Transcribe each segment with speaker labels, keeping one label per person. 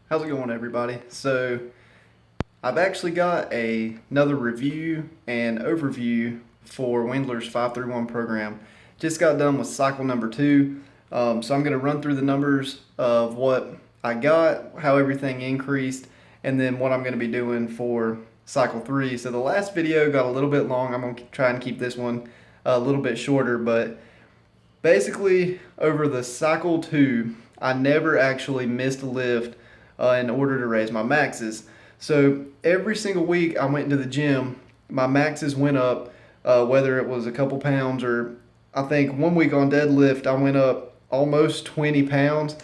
Speaker 1: How's it going, everybody? So, I've actually got another review and overview for Wendler's 531 program. Just got done with cycle number two. So, I'm going to run through the numbers of what I got, how everything increased, and then what I'm going to be doing for cycle three. So, the last video got a little bit long. I'm going to try and keep this one a little bit shorter, but basically, over the cycle two, I never actually missed a lift in order to raise my maxes. So every single week I went into the gym, my maxes went up, whether it was a couple pounds or I think one week on deadlift I went up almost 20 pounds.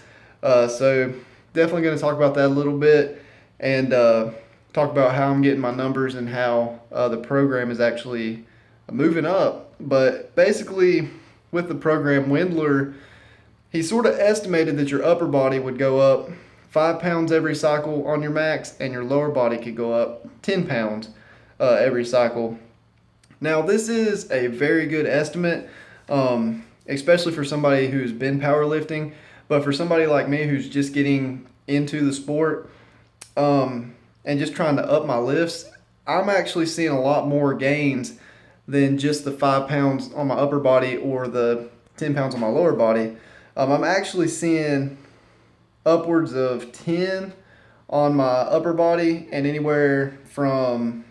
Speaker 1: So definitely going to talk about that a little bit and talk about how I'm getting my numbers and how the program is actually moving up. But basically, with the program, Wendler, he sort of estimated that your upper body would go up 5 pounds every cycle on your max, and your lower body could go up 10 pounds every cycle. Now, this is a very good estimate, especially for somebody who's been powerlifting, but for somebody like me who's just getting into the sport and just trying to up my lifts, I'm actually seeing a lot more gains than just the 5 pounds on my upper body or the 10 pounds on my lower body. I'm actually seeing upwards of 10 on my upper body and anywhere from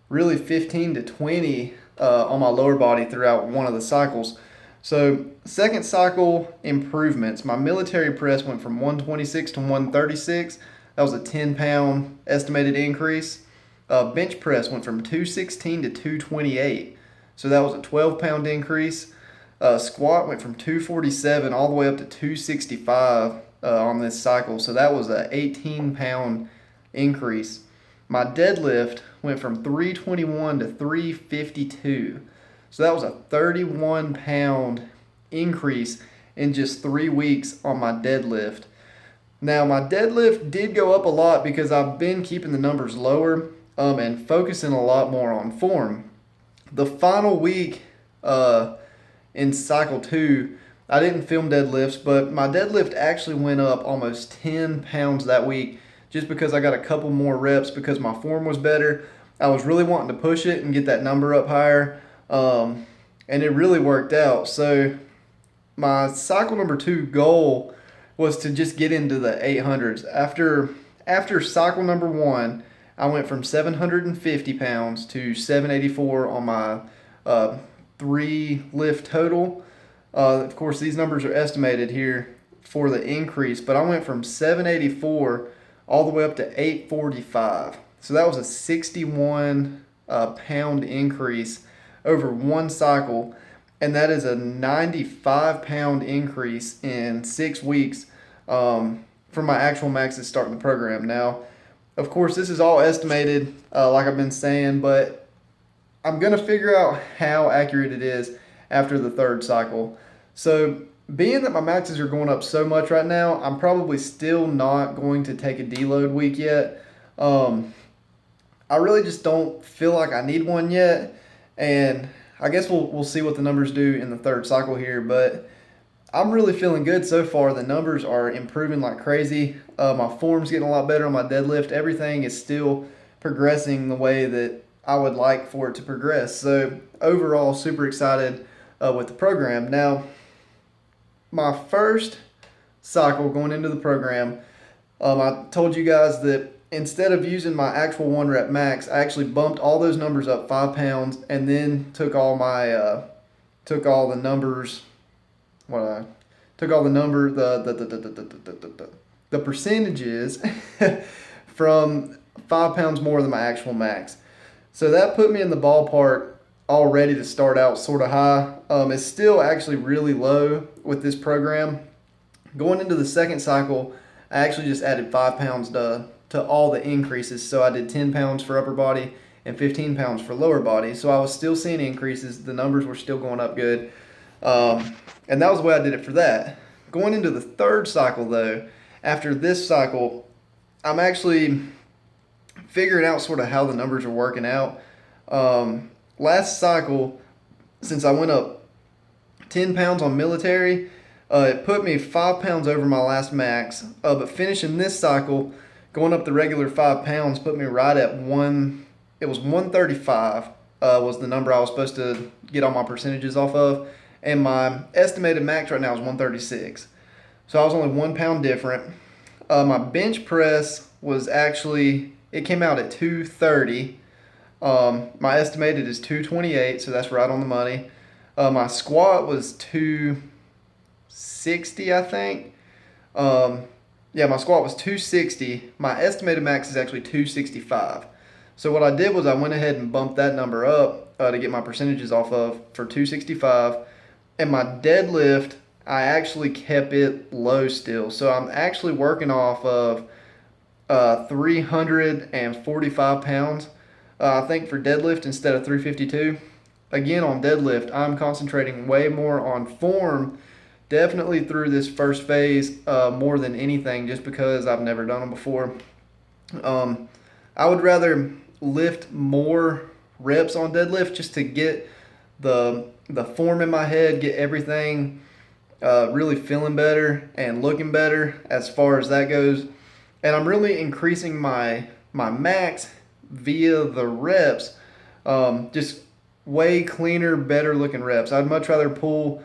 Speaker 1: really 15 to 20 on my lower body throughout one of the cycles. So, second cycle improvements. My military press went from 126 to 136. That was a 10-pound estimated increase. Bench press went from 216 to 228. So that was a 12-pound increase. Squat went from 247 all the way up to 265 on this cycle. So that was an 18-pound increase. My deadlift went from 321 to 352. So that was a 31-pound increase in just 3 weeks on my deadlift. Now, my deadlift did go up a lot because I've been keeping the numbers lower and focusing a lot more on form. The final week in cycle two, I didn't film deadlifts, but my deadlift actually went up almost 10 pounds that week just because I got a couple more reps because my form was better. I was really wanting to push it and get that number up higher, and it really worked out. So my cycle number two goal was to just get into the 800s. After cycle number one, I went from 750 pounds to 784 on my 3 lift total. Of course, these numbers are estimated here for the increase, but I went from 784 all the way up to 845. So that was a 61 pound increase over one cycle, and that is a 95-pound increase in 6 weeks from my actual maxes starting the program. Now, of course, this is all estimated, like I've been saying, but I'm going to figure out how accurate it is after the third cycle. So, being that my maxes are going up so much right now, I'm probably still not going to take a deload week yet. I really just don't feel like I need one yet, and I guess we'll see what the numbers do in the third cycle here, but I'm really feeling good so far. The numbers are improving like crazy. My form's getting a lot better on my deadlift. Everything is still progressing the way that I would like for it to progress. So overall, super excited with the program. Now, my first cycle going into the program, I told you guys that instead of using my actual 1 rep max, I actually bumped all those numbers up 5 pounds and then took all the numbers. What I took all the number the percentages from 5 pounds more than my actual max. So that put me in the ballpark already to start out sort of high. It's still actually really low with this program. Going into the second cycle, I actually just added 5 pounds to all the increases. So I did 10 pounds for upper body and 15 pounds for lower body. So I was still seeing increases. The numbers were still going up good. And that was the way I did it for that. Going into the third cycle, though, after this cycle, I'm actually figuring out sort of how the numbers are working out. Last cycle, since I went up 10 pounds on military, It put me 5 pounds over my last max, but finishing this cycle, going up the regular 5 pounds, put me right at it was 135 was the number I was supposed to get all my percentages off of. And my estimated max right now is 136. So I was only 1 pound different. My bench press was actually, it came out at 230. My estimated is 228, so that's right on the money. My squat was 260, I think. Yeah, my squat was 260. My estimated max is actually 265. So what I did was I went ahead and bumped that number up to get my percentages off of for 265. And my deadlift, I actually kept it low still. So I'm actually working off of 345 pounds. I think for deadlift instead of 352. Again, on deadlift, I'm concentrating way more on form, definitely through this first phase, more than anything, just because I've never done them before. I would rather lift more reps on deadlift just to get the form in my head, get everything really feeling better and looking better as far as that goes. And I'm really increasing my max via the reps, just way cleaner, better looking reps. I'd much rather pull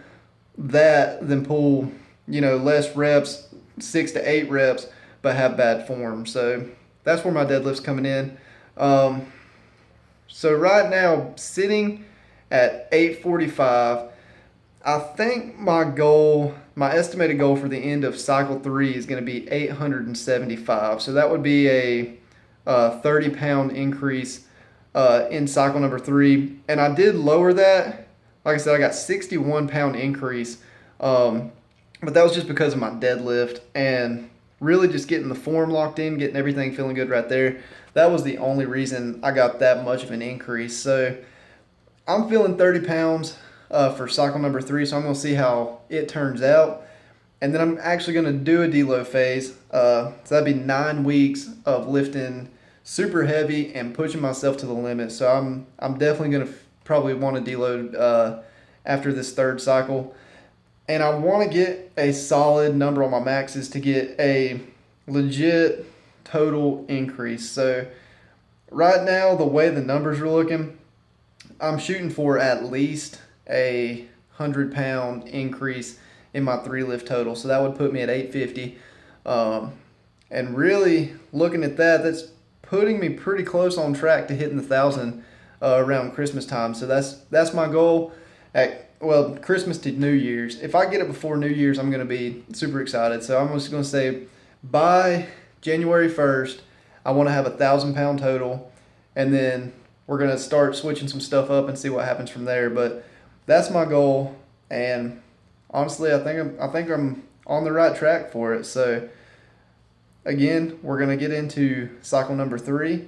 Speaker 1: that than pull, less reps, 6 to 8 reps, but have bad form. So that's where my deadlift's coming in. So right now, sitting at 845, I think my estimated goal for the end of cycle 3 is going to be 875. So that would be a 30-pound increase in cycle number 3. And I did lower that. Like I said, I got 61-pound increase. But that was just because of my deadlift and really just getting the form locked in, getting everything feeling good right there. That was the only reason I got that much of an increase. So I'm feeling 30 pounds for cycle number 3, so I'm going to see how it turns out. And then I'm actually going to do a deload phase. So that'd be 9 weeks of lifting super heavy and pushing myself to the limit. So I'm definitely going to probably want to deload after this 3rd cycle. And I want to get a solid number on my maxes to get a legit total increase. So right now, the way the numbers are looking, I'm shooting for at least a 100-pound increase in my 3 lift total. So that would put me at 850. And really looking at that, that's putting me pretty close on track to hitting the 1,000 around Christmas time. So that's my goal. Well, Christmas to New Year's. If I get it before New Year's, I'm going to be super excited. So I'm just going to say by January 1st, I want to have a 1,000-pound total, and then we're going to start switching some stuff up and see what happens from there. But that's my goal, and honestly, I think I'm on the right track for it. So again, we're going to get into cycle number 3.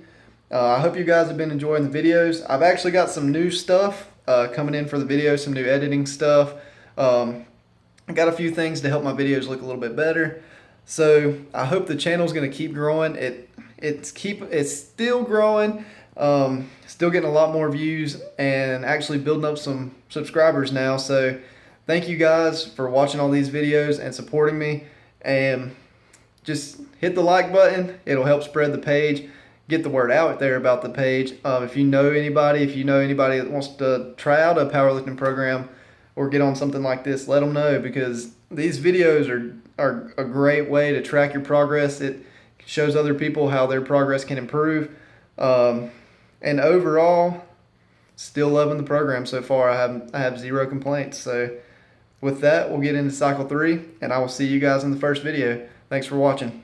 Speaker 1: I hope you guys have been enjoying the videos. I've actually got some new stuff coming in for the video, some new editing stuff. I got a few things to help my videos look a little bit better. So I hope the channel's going to keep growing. It's still growing, still getting a lot more views and actually building up some subscribers now. So thank you guys for watching all these videos and supporting me. And just hit the like button. It'll help spread the page, get the word out there about the page. If you know anybody that wants to try out a powerlifting program or get on something like this, let them know, because these videos are a great way to track your progress. It shows other people how their progress can improve. And overall, still loving the program so far. I have 0 complaints. So with that, we'll get into cycle 3, and I will see you guys in the first video. Thanks for watching.